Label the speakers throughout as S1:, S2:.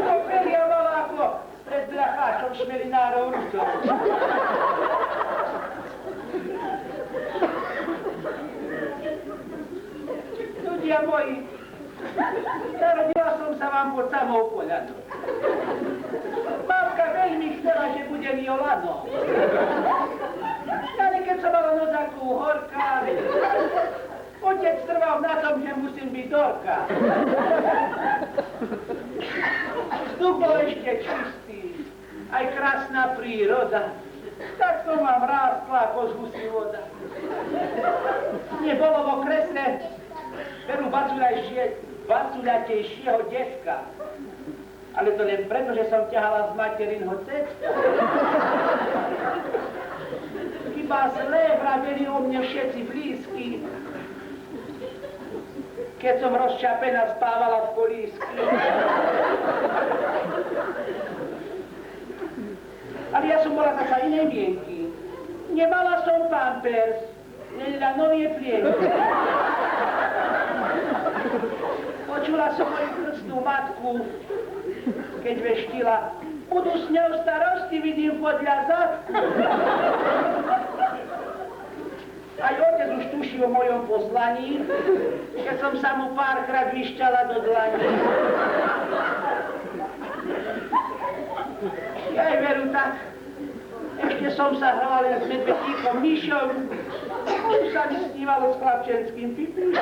S1: Opelia mala ako pred dracháčom šmerinárov Rusov. Ľudia moji, narodila som sa vám pod samou poľanou. Mamka veľmi chcela, že budem Jolano. Ale keď som mala nozáku horka, otec trval na tom, že musím byť Dorka. Vzduch bol ešte čistý, aj krásna príroda. Tak som vám rástla ako z husy voda. Nebolo v okrese veru bacuľatejšieho detka. Ale to len preto, že som ťahala z materinho cesta. Iba zlé vraveli o mne všetci blízki, keď som rozčapená spávala v kolísky. Ale ja som bola zasa inej mienky. Nemala som pampers, len novie plienky. Počula som moju krstnú matku, keď veštila, budú s ňou starosti, vidím podľa zadku. Aj otec už tušil o mojom poslaní, keď som sa mu párkrát vyšťala do dlani. Aj veru tak, ešte som sa hrala len s medvedíkom Myšom, už sa mi snívalo s chlapčenským pipíšom.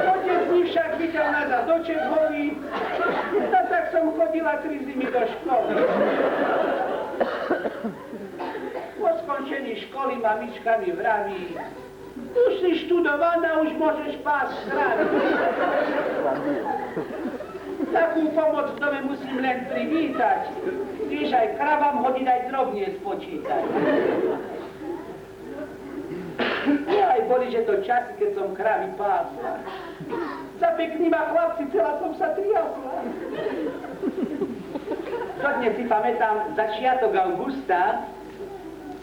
S1: Otec mi však videl nazad do Čechovi, a tak som chodila 3 zimy do školy. Po skončení školy mamička mi vraví, už si študovaná, už môžeš pásť kravy. Takú pomoc v dome musím len privítať, tiež aj kravám hodiť, aj drobne spočítať. Aj boli, že to časy, keď som kravy pásla. Za peknýma chlapci celá som sa triasla. Dodnes si pamätám začiatok augusta,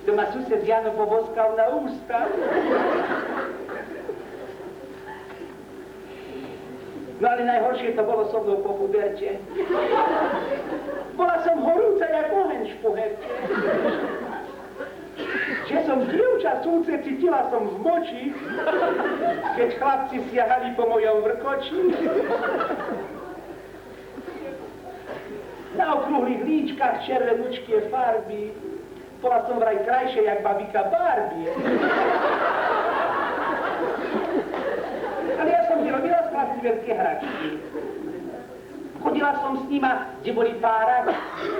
S1: to ma sused Jano poboskal na ústa. No ale najhoršie to bolo so mnou po puberte. Bola som horúca jak oheň v poherte. Že som dievča súce, cítila som v moči, keď chlapci siahali po mojom vrkoči. Na okrúhlych líčkach červenúčkie farby, bola som vraj krajšia jak babika Barbie. Ale ja som si robila z chlapci veľké hračky. Chodila som s nima, kde boli páračky.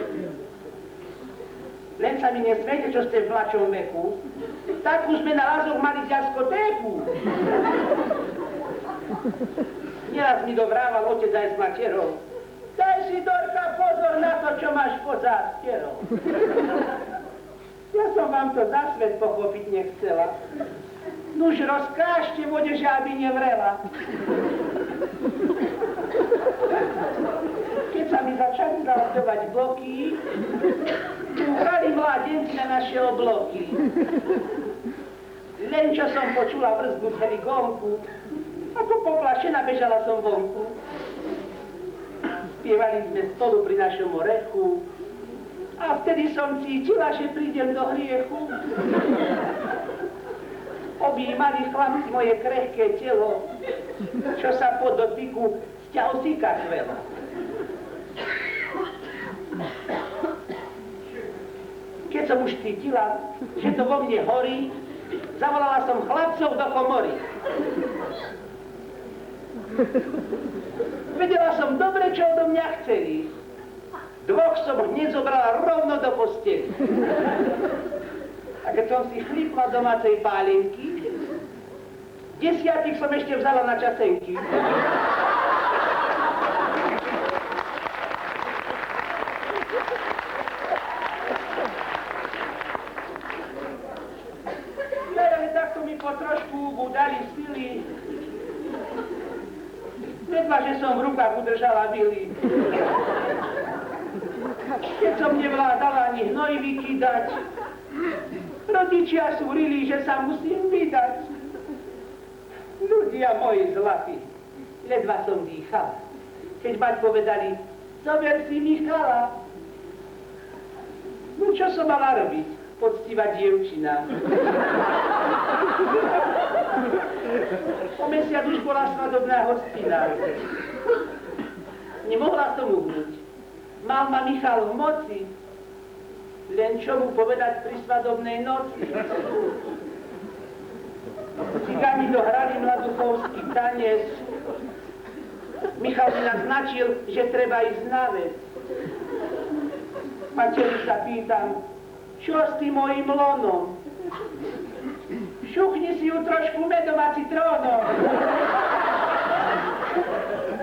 S1: Len sa mi nesmejte, čo ste v mladšom veku. Takú sme na Lázoch mali diaskotéku. Nieraz mi dovrával otec aj s materou. Daj si, Dorka, pozor na to, čo máš pod zástierou. Ja som vám to za svet pochopiť nechcela. Nuž rozkážte vode, že aby nevrela. Keď sa mi začali zaladovať bloky, hrali mládenci na naše obloky. Len čo som počula vrzgnúť heligónku, ako poplašená bežala som vonku. Spievali sme spolu pri našom orechu a vtedy som cítila, že prídem do hriechu. Objímali chlapci moje krehké telo, čo sa po dotyku z ťaosíka kvelo. Keď som už cítila, že to vo mne horí, zavolala som chlapcov do komory. Vedela som dobre, čo odo mňa chceli. 2 som hneď zobrala rovno do posteli. A keď som si chlípla domácej pálenky, 10 som ešte vzala na časenky. Ale takto mi po trošku dali sily. Vedľa, že som v rukách udržala vily. Keď som nevládala ani hnojivky dať, rodičia súrili, že sa musím vydať. Ľudia moji zlatí, ledva som dýchala. Keď mať povedali, zober si Michala. No čo som mala robiť? Poctivá dievčina. O mesiac už bola svadobná hostina. Nemohla som uhnúť. Mal ma Michal v moci. Len čo mu povedať pri svadobnej noci. Cigáni dohrali mladúchovský tanec. Michal mi naznačil, že treba ísť na vec. Materi sa pýtam, čo s tým mojím lonom? Šuchni si ju trošku medom a citrónom.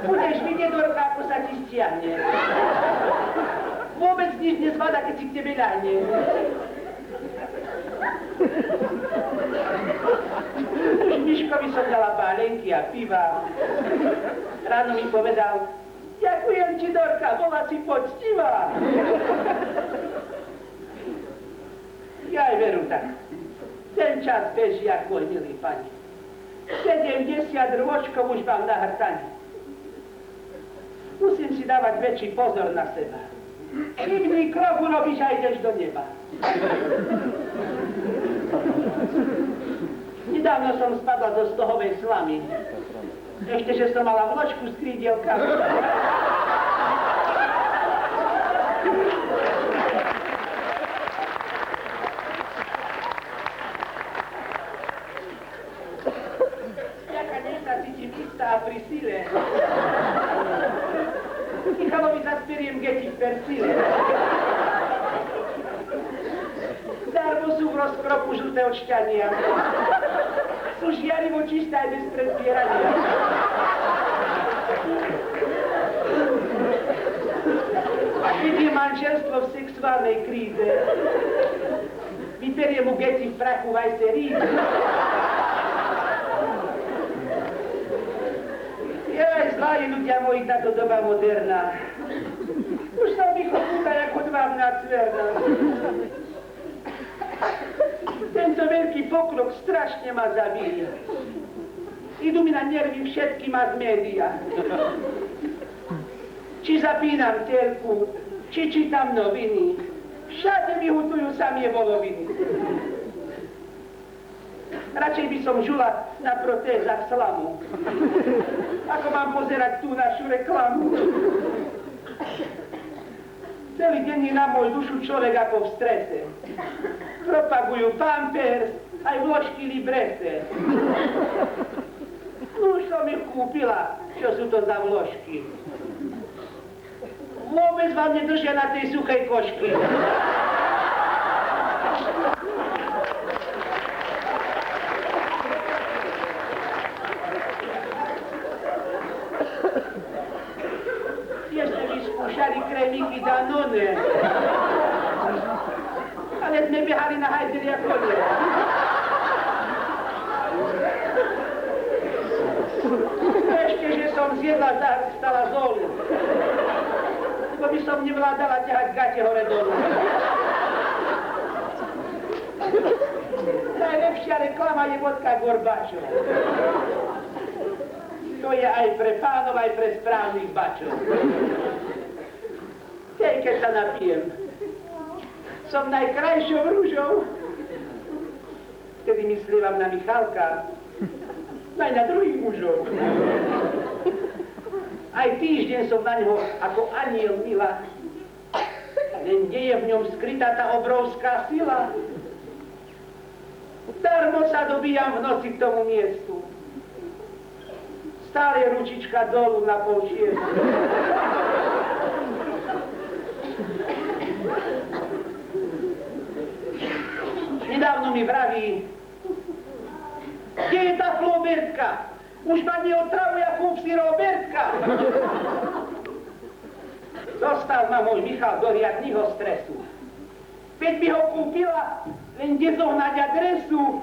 S1: Budeš vidieť, Dorka, ako sa ti stiahne. Vôbec nič nezvláda, keď si k tebe ľahne. Už Miškovi som dala pálenky a piva. Ráno mi povedal, ďakujem ti, Dorka, bola si poctivá. Ja aj veru tak. Ten čas beží, ako môj milý pani. 70 rôčkov už mám na hrtani. Musím si dávať väčší pozor na seba. Chybný krok urobíš a ideš do neba. Nedávno som spadla do stohovej slamy. Ešte, že som mala vločku s krídielkami. Ďaká nech sa cítim istá a pri sile. Michalovi zasperiem geti v persile. Darmo sú v rozkroku žlté odšťania. Sú žiarivo čisté aj bez predpierania. Keď je manželstvo v sexuálnej kríze, vyberie mu geti v prachu v ajseríze. Jaj, zlá je ľudia moji táto doba moderná. Už som vychopúta ako dvávna cverna. Tento veľký pokrok strašne ma zabíja. Idú mi na nervy všetky mass média. Či zapínam telku, či čítam noviny. Všade mi hutujú samie voloviny. Radšej by som žula na protézach slamu. Ako mám pozerať tú našu reklamu. Celý deň je na môj dušu človek ako v strese. Propagujú Pampers, aj vložky Librete. No už som ich kúpila, čo sú to za vložky. Vôbec vám nedržia na tej suchej košky. Tiež sme vyskúšali krémiky Danone. Ale sme behali na hajdeli a konie. Ešte, že som zjedla stala zolu. Lebo by som nevládala ťahať gate hore dolu. Najlepšia reklama je vodka Gorbačov. To je aj pre pánov, aj pre správnych bačov. Tej, keď sa napijem, som najkrajšou rúžou. Vtedy myslívam na Michalka, aj na druhých mužov. Aj týždeň som na neho ako aniel milá. Len nie je v ňom skrytá tá obrovská sila. Darmo sa dobíjam v noci k tomu miestu. Stále je ručička dolu na 5:30. Nedávno mi vraví, kde je tá Flobertka? Už ma neotravuje, kúp si Robertka. Dostal ma môj Michal do riadního stresu. Veď by ho kúpila, len kde zohnať adresu.